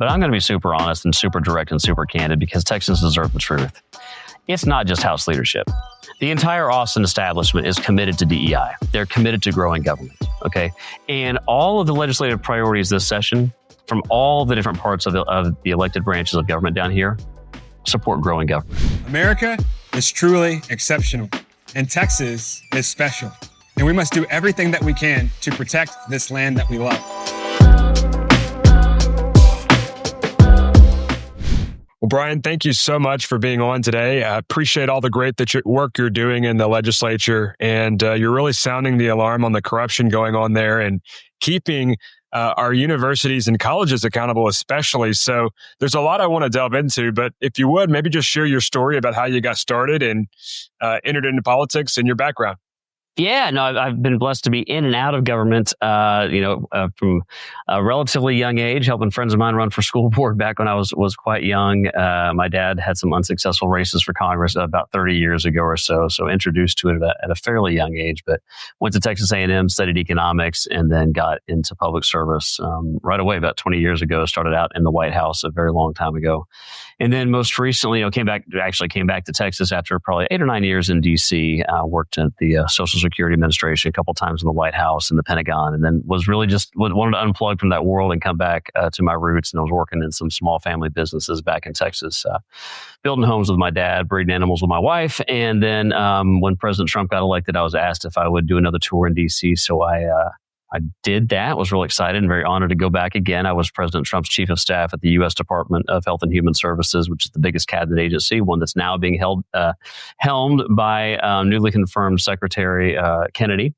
but I'm going to be super honest and super direct and super candid because Texans deserve the truth. It's not just House leadership. The entire Austin establishment is committed to DEI. They're committed to growing government, okay? And all of the legislative priorities this session from all the different parts of the elected branches of government down here support growing government. America is truly exceptional, and Texas is special. And we must do everything that we can to protect this land that we love. Well, Brian, thank you so much for being on today. I appreciate all the great work you're doing in the legislature, and you're really sounding the alarm on the corruption going on there and keeping our universities and colleges accountable especially. So there's a lot I want to delve into, but if you would, maybe just share your story about how you got started and entered into politics and your background. Yeah, no, I've been blessed to be in and out of government, from a relatively young age, helping friends of mine run for school board back when I was quite young. My dad had some unsuccessful races for Congress about 30 years ago or so introduced to it at a fairly young age, but went to Texas A&M, studied economics, and then got into public service right away about 20 years ago. Started out in the White House a very long time ago. And then most recently, came back to Texas after probably 8 or 9 years in D.C., worked at the Social Security Administration a couple times in the White House and the Pentagon, and then was really just wanted to unplug from that world and come back to my roots. And I was working in some small family businesses back in Texas, building homes with my dad, breeding animals with my wife. And then when President Trump got elected, I was asked if I would do another tour in D.C., so I did that, was really excited and very honored to go back again. I was President Trump's chief of staff at the U.S. Department of Health and Human Services, which is the biggest cabinet agency, one that's now being helmed by newly confirmed Secretary Kennedy.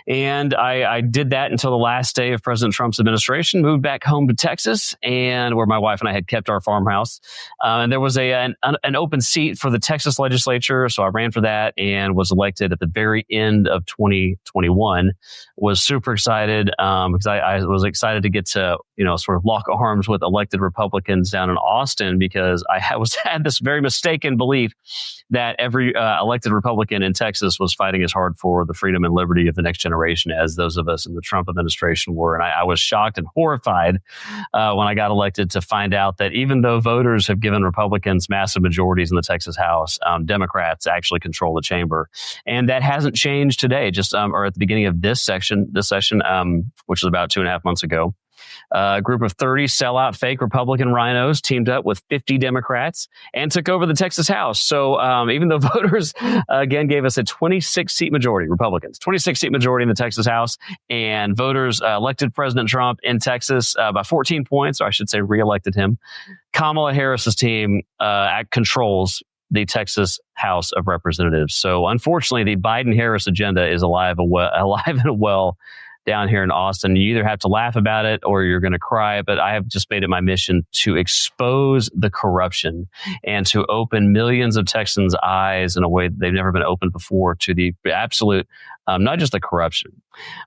And I did that until the last day of President Trump's administration, moved back home to Texas, and where my wife and I had kept our farmhouse. And there was an open seat for the Texas legislature, so I ran for that and was elected at the very end of 2021. Was super excited because I was excited to get to sort of lock arms with elected Republicans down in Austin, because I had this very mistaken belief that every elected Republican in Texas was fighting as hard for the freedom and liberty of the next generation as those of us in the Trump administration were. And I was shocked and horrified when I got elected to find out that even though voters have given Republicans massive majorities in the Texas House, Democrats actually control the chamber. And that hasn't changed today, or at the beginning of this session, which was about 2.5 months ago. A group of 30 sellout fake Republican rhinos teamed up with 50 Democrats and took over the Texas House. So even though voters, again, gave us a 26-seat majority, Republicans, 26-seat majority in the Texas House, and voters elected President Trump in Texas by 14 points, or I should say reelected him, Kamala Harris's team controls the Texas House of Representatives. So unfortunately, the Biden-Harris agenda is alive and well down here in Austin. You either have to laugh about it or you're going to cry, but I have just made it my mission to expose the corruption and to open millions of Texans' eyes in a way that they've never been opened before to the absolute, not just the corruption,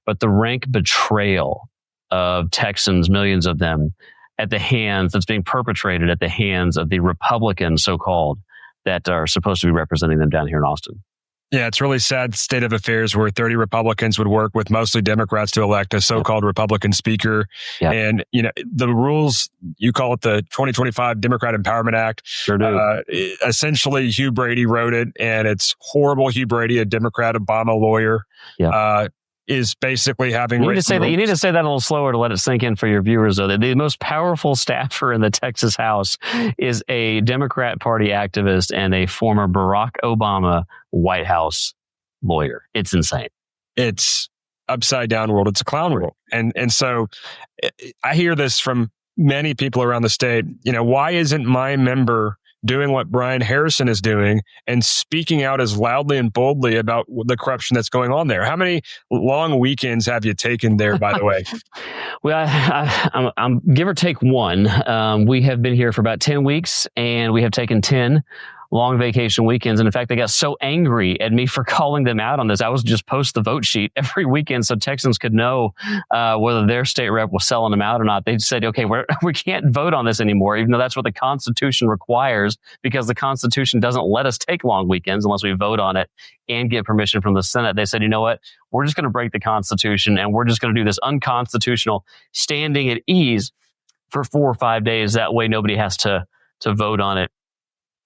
but the rank betrayal of Texans, millions of them, that's being perpetrated at the hands of the Republicans, so-called, that are supposed to be representing them down here in Austin. Yeah, it's really sad state of affairs where 30 Republicans would work with mostly Democrats to elect a so-called Republican speaker. Yep. And, the rules, you call it the 2025 Democrat Empowerment Act. Sure do. Essentially, Hugh Brady wrote it, and it's horrible. Hugh Brady, a Democrat Obama lawyer, is basically having... You need to say that a little slower to let it sink in for your viewers, though. The most powerful staffer in the Texas House is a Democrat Party activist and a former Barack Obama White House lawyer. It's insane. It's upside down world. It's a clown world. And so I hear this from many people around the state. Why isn't my member doing what Brian Harrison is doing and speaking out as loudly and boldly about the corruption that's going on there? How many long weekends have you taken there, by the way? Well, I'm give or take one. We have been here for about 10 weeks, and we have taken 10 long vacation weekends. And in fact, they got so angry at me for calling them out on this. I was just post the vote sheet every weekend so Texans could know whether their state rep was selling them out or not. They said, okay, we can't vote on this anymore, even though that's what the Constitution requires, because the Constitution doesn't let us take long weekends unless we vote on it and get permission from the Senate. They said, you know what? We're just going to break the Constitution, and we're just going to do this unconstitutional standing at ease for 4 or 5 days. That way nobody has to vote on it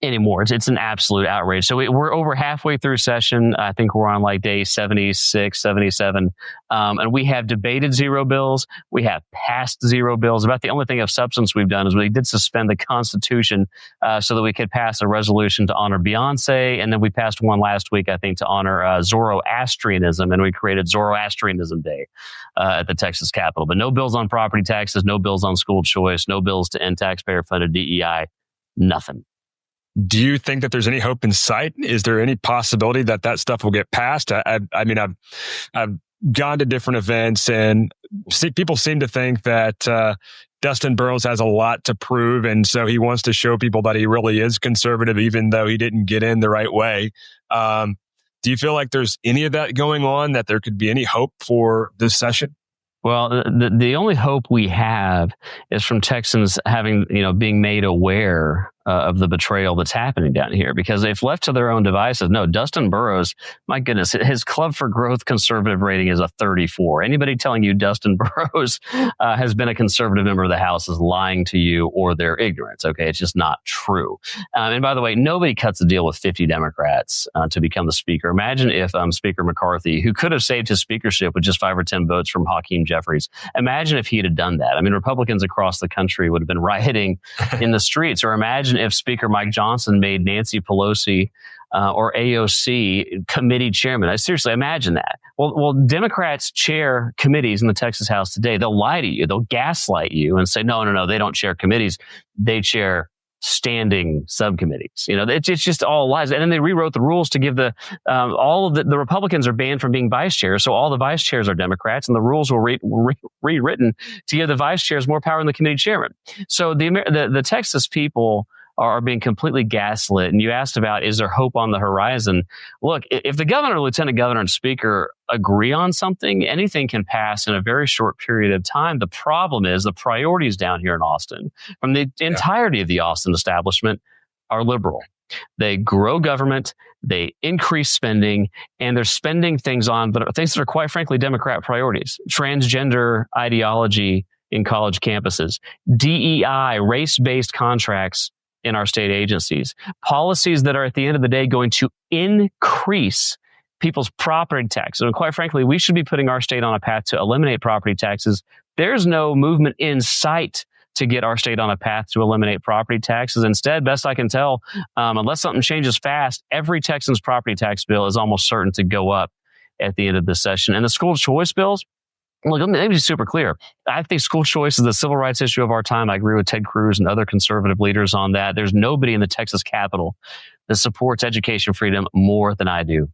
anymore. It's an absolute outrage. So we're over halfway through session. I think we're on like day 76, 77. And we have debated zero bills. We have passed zero bills. About the only thing of substance we've done is we did suspend the Constitution so that we could pass a resolution to honor Beyonce. And then we passed one last week, I think, to honor Zoroastrianism. And we created Zoroastrianism Day at the Texas Capitol. But no bills on property taxes, no bills on school choice, no bills to end taxpayer-funded DEI, nothing. Do you think that there's any hope in sight? Is there any possibility that stuff will get passed? I mean, I've gone to different events, and people seem to think that Dustin Burrows has a lot to prove, and so he wants to show people that he really is conservative, even though he didn't get in the right way. Do you feel like there's any of that going on, that there could be any hope for this session? Well, the only hope we have is from Texans being made aware of the betrayal that's happening down here. Because if left to their own devices, no, Dustin Burrows, my goodness, his Club for Growth conservative rating is a 34. Anybody telling you Dustin Burrows has been a conservative member of the House is lying to you or their ignorance. Okay, it's just not true. And by the way, nobody cuts a deal with 50 Democrats to become the speaker. Imagine if Speaker McCarthy, who could have saved his speakership with just 5 or 10 votes from Hakeem Jeffries, imagine if he'd have done that. I mean, Republicans across the country would have been rioting in the streets. Or imagine if Speaker Mike Johnson made Nancy Pelosi or AOC committee chairman. Seriously, imagine that. Well, Democrats chair committees in the Texas House today. They'll lie to you. They'll gaslight you and say, no, they don't chair committees. They chair standing subcommittees. It's just all lies. And then they rewrote the rules to give all of the Republicans are banned from being vice chairs. So all the vice chairs are Democrats, and the rules were rewritten to give the vice chairs more power than the committee chairman. So the Texas people are being completely gaslit. And you asked about, is there hope on the horizon? Look, if the governor, lieutenant governor, and speaker agree on something, anything can pass in a very short period of time. The problem is the priorities down here in Austin, from the entirety of the Austin establishment, are liberal. They grow government, they increase spending, and they're spending things that are quite frankly Democrat priorities. Transgender ideology in college campuses, DEI, race-based contracts in our state agencies, policies that are at the end of the day going to increase people's property taxes. And quite frankly, we should be putting our state on a path to eliminate property taxes. There's no movement in sight to get our state on a path to eliminate property taxes. Instead, best I can tell, unless something changes fast, every Texan's property tax bill is almost certain to go up at the end of this session. And the school choice bills, look, let me be super clear. I think school choice is the civil rights issue of our time. I agree with Ted Cruz and other conservative leaders on that. There's nobody in the Texas Capitol that supports education freedom more than I do.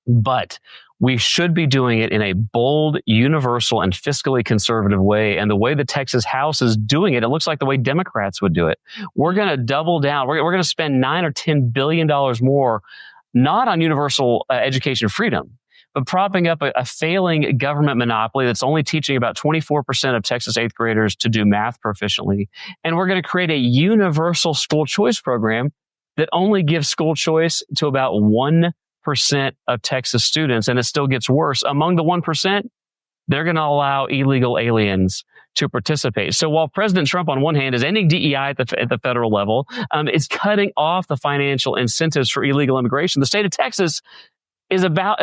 But we should be doing it in a bold, universal, and fiscally conservative way. And the way the Texas House is doing it, it looks like the way Democrats would do it. We're going to double down. We're going to spend $9 or $10 billion more, not on universal education freedom, but propping up a failing government monopoly that's only teaching about 24% of Texas 8th graders to do math proficiently. And we're going to create a universal school choice program that only gives school choice to about 1% of Texas students. And it still gets worse. Among the 1%, they're going to allow illegal aliens to participate. So while President Trump, on one hand, is ending DEI at the federal level, is cutting off the financial incentives for illegal immigration, the state of Texas is about,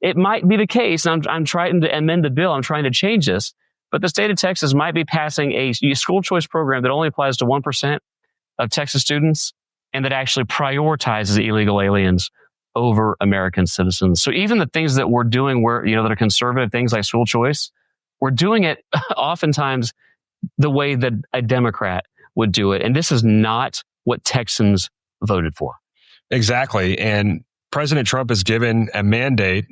it might be the case, I'm trying to amend the bill, I'm trying to change this, but the state of Texas might be passing a school choice program that only applies to 1% of Texas students and that actually prioritizes illegal aliens over American citizens. So even the things that we're doing that are conservative things like school choice, we're doing it oftentimes the way that a Democrat would do it. And this is not what Texans voted for. Exactly. And President Trump has given a mandate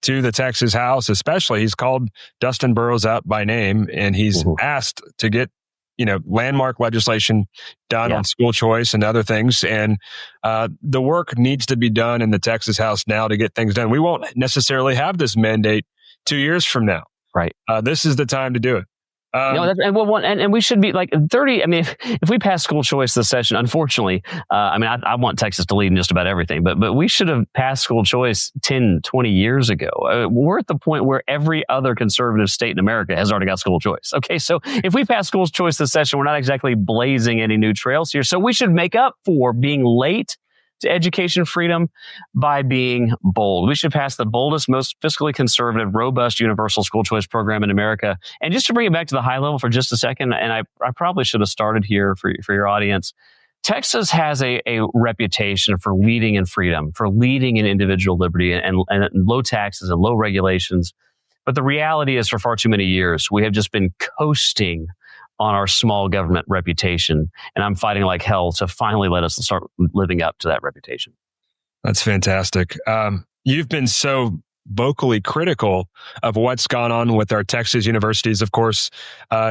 to the Texas House, especially. He's called Dustin Burrows out by name, and he's asked to get, landmark legislation done on school choice and other things. And the work needs to be done in the Texas House now to get things done. We won't necessarily have this mandate 2 years from now. Right. This is the time to do it. No, and we should be like 30. I mean, if we pass school choice this session, unfortunately, I want Texas to lead in just about everything, but we should have passed school choice 10, 20 years ago. We're at the point where every other conservative state in America has already got school choice. Okay, so if we pass school choice this session, we're not exactly blazing any new trails here. So we should make up for being late to education freedom by being bold. We should pass the boldest, most fiscally conservative, robust universal school choice program in America. And just to bring it back to the high level for just a second, and I probably should have started here for your audience, Texas has a reputation for leading in freedom, for leading in individual liberty and low taxes and low regulations. But the reality is for far too many years, we have just been coasting on our small government reputation. And I'm fighting like hell to finally let us start living up to that reputation. That's fantastic. You've been so vocally critical of what's gone on with our Texas universities. Of course,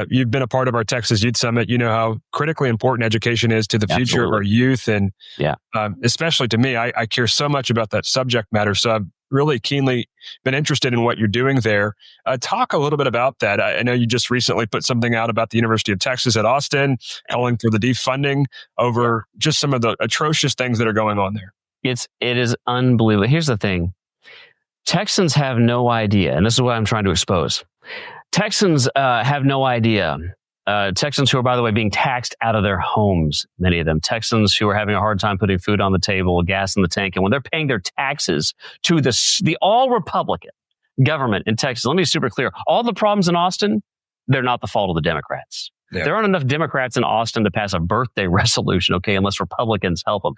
you've been a part of our Texas Youth Summit. You know how critically important education is to the future of our youth. And especially to me, I care so much about that subject matter. So I've really keenly been interested in what you're doing there. Talk a little bit about that. I know you just recently put something out about the University of Texas at Austin, calling for the defunding over just some of the atrocious things that are going on there. It is unbelievable. Here's the thing. Texans have no idea, and this is what I'm trying to expose. Texans have no idea. Texans who are, by the way, being taxed out of their homes, many of them. Texans who are having a hard time putting food on the table, gas in the tank. And when they're paying their taxes to the all-Republican government in Texas, let me be super clear. All the problems in Austin, they're not the fault of the Democrats. Yeah. There aren't enough Democrats in Austin to pass a birthday resolution, okay, unless Republicans help them.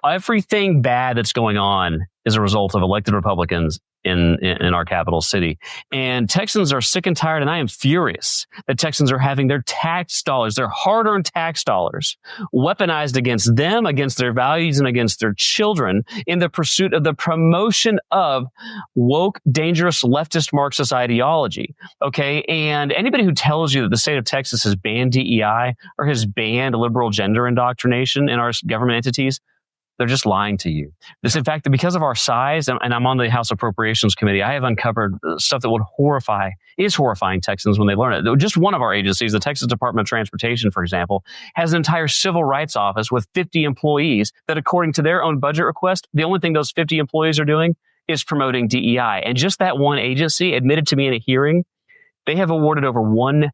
Everything bad that's going on is a result of elected Republicans in our capital city. And Texans are sick and tired, and I am furious that Texans are having their tax dollars, their hard-earned tax dollars, weaponized against them, against their values, and against their children in the pursuit of the promotion of woke, dangerous, leftist Marxist ideology. Okay? And anybody who tells you that the state of Texas has banned DEI or has banned liberal gender indoctrination in our government entities, they're just lying to you. This, in fact, because of our size, and I'm on the House Appropriations Committee, I have uncovered stuff that is horrifying Texans when they learn it. Just one of our agencies, the Texas Department of Transportation, for example, has an entire civil rights office with 50 employees that, according to their own budget request, the only thing those 50 employees are doing is promoting DEI. And just that one agency admitted to me in a hearing, they have awarded over $1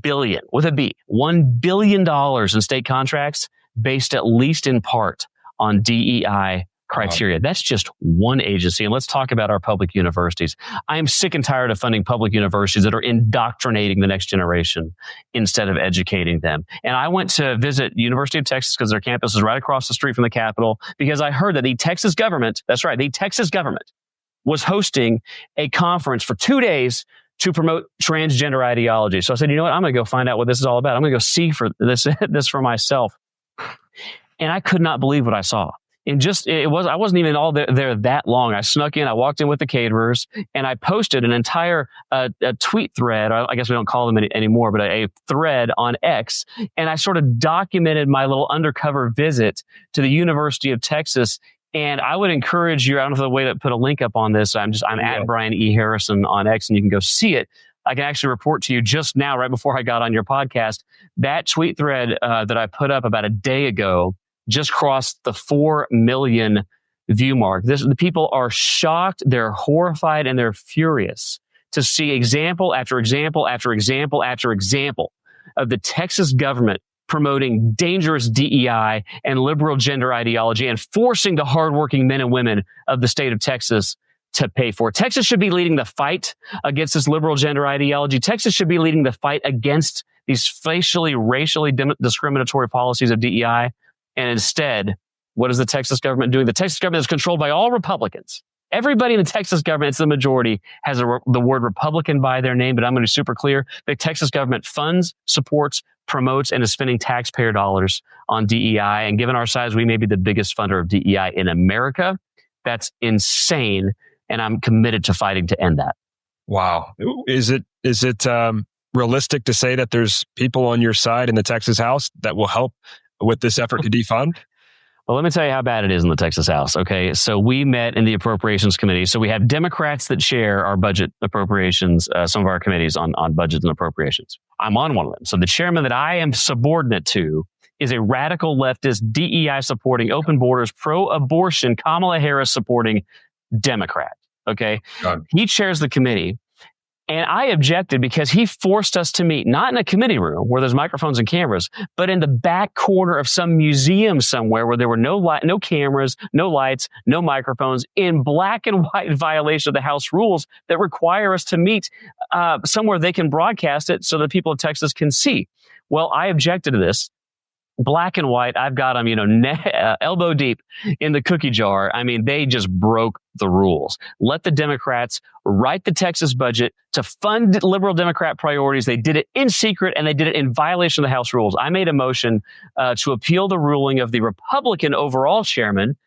billion, with a B, $1 billion in state contracts based at least in part on DEI criteria. Wow. That's just one agency. And let's talk about our public universities. I am sick and tired of funding public universities that are indoctrinating the next generation instead of educating them. And I went to visit University of Texas because their campus is right across the street from the Capitol, because I heard that the Texas government, that's right, the Texas government was hosting a conference for 2 days to promote transgender ideology. So I said, you know what? I'm going to go find out what this is all about. I'm going to go see for this for myself. And I could not believe what I saw. And I wasn't even all there that long. I snuck in, I walked in with the caterers, and I posted an entire a tweet thread. I guess we don't call them anymore, but a thread on X. And I sort of documented my little undercover visit to the University of Texas. And I would encourage you, I don't know the way to put a link up on this. I'm at Brian E. Harrison on X, and you can go see it. I can actually report to you just now, right before I got on your podcast, that tweet thread that I put up about a day ago just crossed the 4 million view mark. The people are shocked, they're horrified, and they're furious to see example after example after example after example of the Texas government promoting dangerous DEI and liberal gender ideology and forcing the hardworking men and women of the state of Texas to pay for it. Texas should be leading the fight against this liberal gender ideology. Texas should be leading the fight against these racially discriminatory policies of DEI. And instead, what is the Texas government doing? The Texas government is controlled by all Republicans. Everybody in the Texas government, it's the majority, has the word Republican by their name, but I'm going to be super clear. The Texas government funds, supports, promotes, and is spending taxpayer dollars on DEI. And given our size, we may be the biggest funder of DEI in America. That's insane. And I'm committed to fighting to end that. Wow. Is it realistic to say that there's people on your side in the Texas House that will help with this effort to defund? Well, let me tell you how bad it is in the Texas House. Okay. So we met in the Appropriations Committee. So we have Democrats that chair our budget appropriations, some of our committees on budgets and appropriations. I'm on one of them. So the chairman that I am subordinate to is a radical leftist, DEI supporting, open borders, pro-abortion, Kamala Harris supporting Democrat. Okay. He chairs the committee. And I objected because he forced us to meet, not in a committee room where there's microphones and cameras, but in the back corner of some museum somewhere where there were no cameras, no lights, no microphones, in black and white violation of the House rules that require us to meet somewhere they can broadcast it so that people of Texas can see. Well, I objected to this. Black and white, I've got them, elbow deep in the cookie jar. I mean, they just broke the rules. Let the Democrats write the Texas budget to fund liberal Democrat priorities. They did it in secret, and they did it in violation of the House rules. I made a motion to appeal the ruling of the Republican overall chairman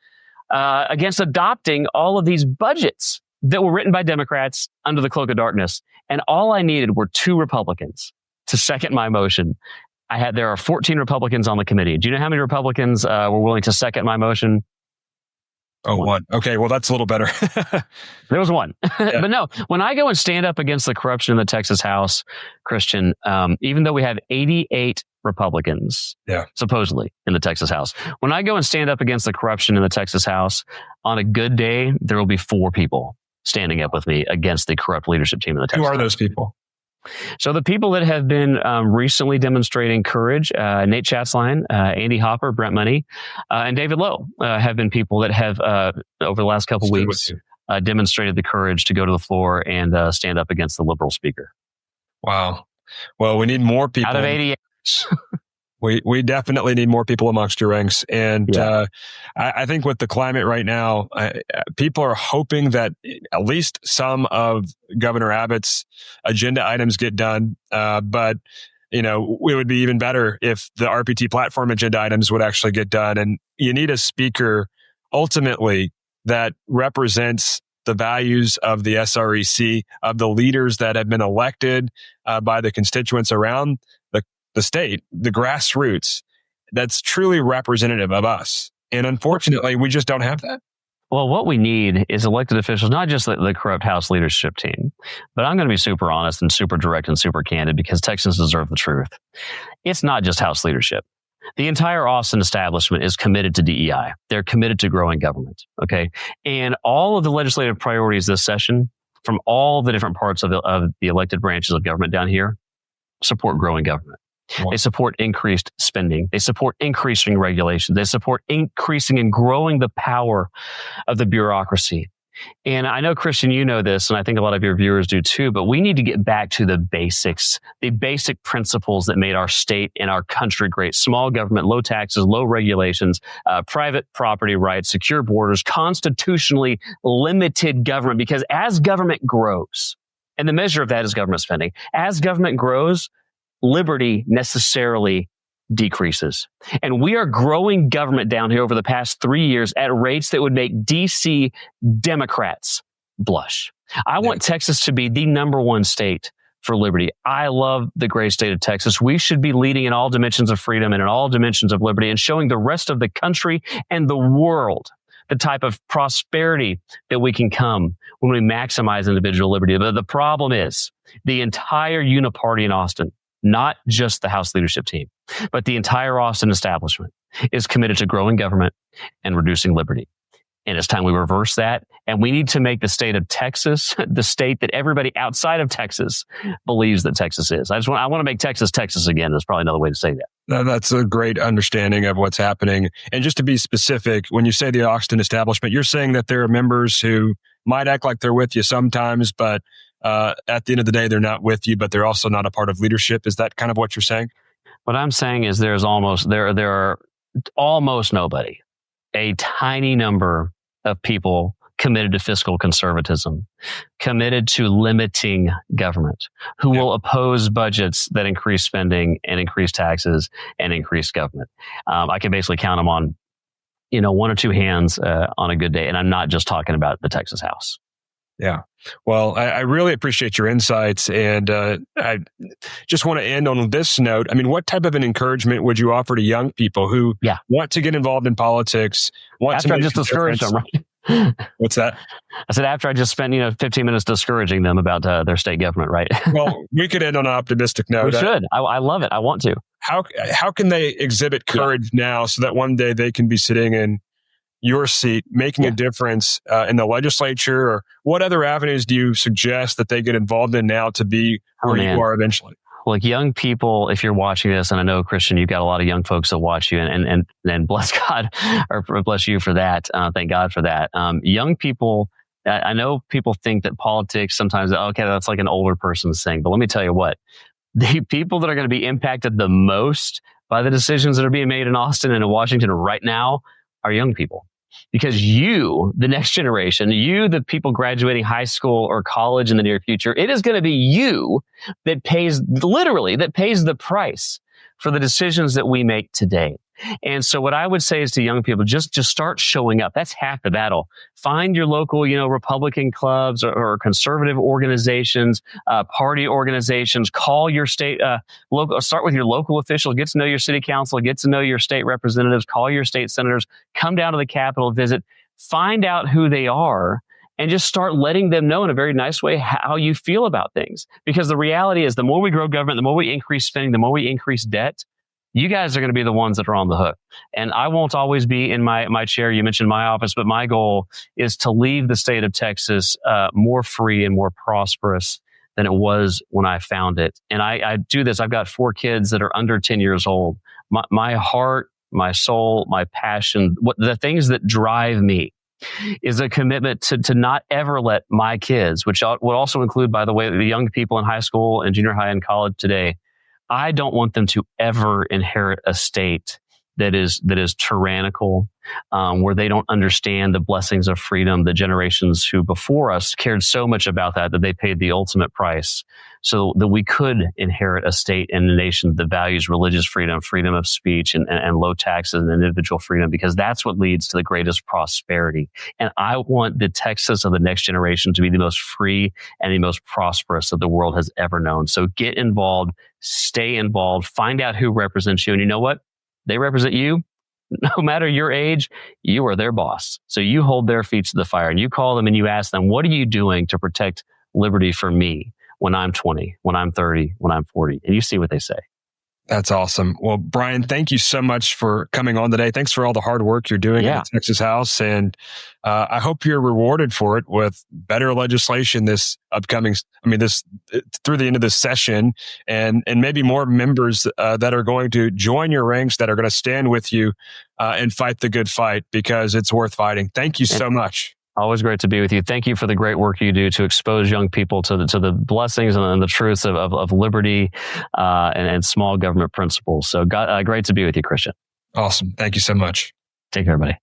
against adopting all of these budgets that were written by Democrats under the cloak of darkness. And all I needed were 2 Republicans to second my motion. There are 14 Republicans on the committee. Do you know how many Republicans were willing to second my motion? Oh, one. Okay, well, that's a little better. There was one. Yeah. But no, when I go and stand up against the corruption in the Texas House, Christian, even though we have 88 Republicans, supposedly, in the Texas House, when I go and stand up against the corruption in the Texas House, on a good day, there will be 4 people standing up with me against the corrupt leadership team in the Texas House. Who are those people? So the people that have been recently demonstrating courage, Nate Schatzline, Andy Hopper, Brent Money, and David Lowe have been people that have, over the last couple of weeks, demonstrated the courage to go to the floor and stand up against the liberal speaker. Wow. Well, we need more people. Out of 88. We definitely need more people amongst your ranks. And I think with the climate right now, people are hoping that at least some of Governor Abbott's agenda items get done. But, it would be even better if the RPT platform agenda items would actually get done. And you need a speaker ultimately that represents the values of the SREC, of the leaders that have been elected by the constituents around the state, the grassroots, that's truly representative of us. And unfortunately, we just don't have that. Well, what we need is elected officials, not just the corrupt House leadership team, but I'm going to be super honest and super direct and super candid because Texans deserve the truth. It's not just House leadership. The entire Austin establishment is committed to DEI. They're committed to growing government. Okay. And all of the legislative priorities this session from all the different parts of the elected branches of government down here support growing government. Wow. They support increased spending. They support increasing regulation. They support increasing and growing the power of the bureaucracy. And I know, Christian, you know this, and I think a lot of your viewers do too, but we need to get back to the basics, the basic principles that made our state and our country great. Small government, low taxes, low regulations, private property rights, secure borders, constitutionally limited government. Because as government grows, and the measure of that is government spending, as government grows, liberty necessarily decreases. And we are growing government down here over the past 3 years at rates that would make DC Democrats blush. I want Texas to be the number 1 state for liberty. I love the great state of Texas. We should be leading in all dimensions of freedom and in all dimensions of liberty and showing the rest of the country and the world the type of prosperity that we can come when we maximize individual liberty. But the problem is the entire uniparty in Austin, not just the House leadership team, but the entire Austin establishment is committed to growing government and reducing liberty. And it's time we reverse that. And we need to make the state of Texas the state that everybody outside of Texas believes that Texas is. I want to make Texas Texas again. That's probably another way to say that. That's a great understanding of what's happening. And just to be specific, when you say the Austin establishment, you're saying that there are members who might act like they're with you sometimes, but at the end of the day, they're not with you, but they're also not a part of leadership. Is that kind of what you're saying? What I'm saying is there are almost nobody, a tiny number of people committed to fiscal conservatism, committed to limiting government, who will oppose budgets that increase spending and increase taxes and increase government. I can basically count them on, 1 or 2 hands on a good day. And I'm not just talking about the Texas House. Yeah. Well, I really appreciate your insights. And I just want to end on this note. I mean, what type of an encouragement would you offer to young people who want to get involved in politics? After I just discouraged them, right? What's that? I said, after I just spent 15 minutes discouraging them about their state government, right? Well, we could end on an optimistic note. We should. I love it. I want to. How can they exhibit courage now so that one day they can be sitting in your seat, making a difference in the legislature? Or what other avenues do you suggest that they get involved in now to be where you are eventually? Like young people, if you're watching this, and I know, Christian, you've got a lot of young folks that watch you, and bless God, or bless you for that. Thank God for that. Young people, I know people think that politics sometimes, okay, that's like an older person's thing. But let me tell you what, the people that are going to be impacted the most by the decisions that are being made in Austin and in Washington right now are young people. Because you, the next generation, you, the people graduating high school or college in the near future, it is going to be you that pays the price for the decisions that we make today. And so what I would say is to young people, just start showing up. That's half the battle. Find your local, Republican clubs or conservative organizations, party organizations. Call your state, local. Start with your local official. Get to know your city council. Get to know your state representatives. Call your state senators. Come down to the Capitol, visit. Find out who they are, and just start letting them know in a very nice way how you feel about things. Because the reality is, the more we grow government, the more we increase spending, the more we increase debt, you guys are going to be the ones that are on the hook. And I won't always be in my chair. You mentioned my office, but my goal is to leave the state of Texas more free and more prosperous than it was when I found it. And I do this. I've got 4 kids that are under 10 years old. My heart, my soul, my passion, the things that drive me is a commitment to not ever let my kids, which would also include, by the way, the young people in high school and junior high and college today, I don't want them to ever inherit a state that is tyrannical, where they don't understand the blessings of freedom. The generations who before us cared so much about that they paid the ultimate price so that we could inherit a state and a nation that values religious freedom, freedom of speech, and low taxes and individual freedom, because that's what leads to the greatest prosperity. And I want the Texas of the next generation to be the most free and the most prosperous that the world has ever known. So get involved, stay involved, find out who represents you. And you know what? They represent you. No matter your age, you are their boss. So you hold their feet to the fire, and you call them and you ask them, what are you doing to protect liberty for me when I'm 20, when I'm 30, when I'm 40? And you see what they say. That's awesome. Well, Brian, thank you so much for coming on today. Thanks for all the hard work you're doing in the Texas House. And I hope you're rewarded for it with better legislation this through the end of this session, and maybe more members that are going to join your ranks, that are going to stand with you and fight the good fight, because it's worth fighting. Thank you so much. Always great to be with you. Thank you for the great work you do to expose young people to the blessings and the truths of liberty and small government principles. So great to be with you, Christian. Awesome. Thank you so much. Take care, everybody.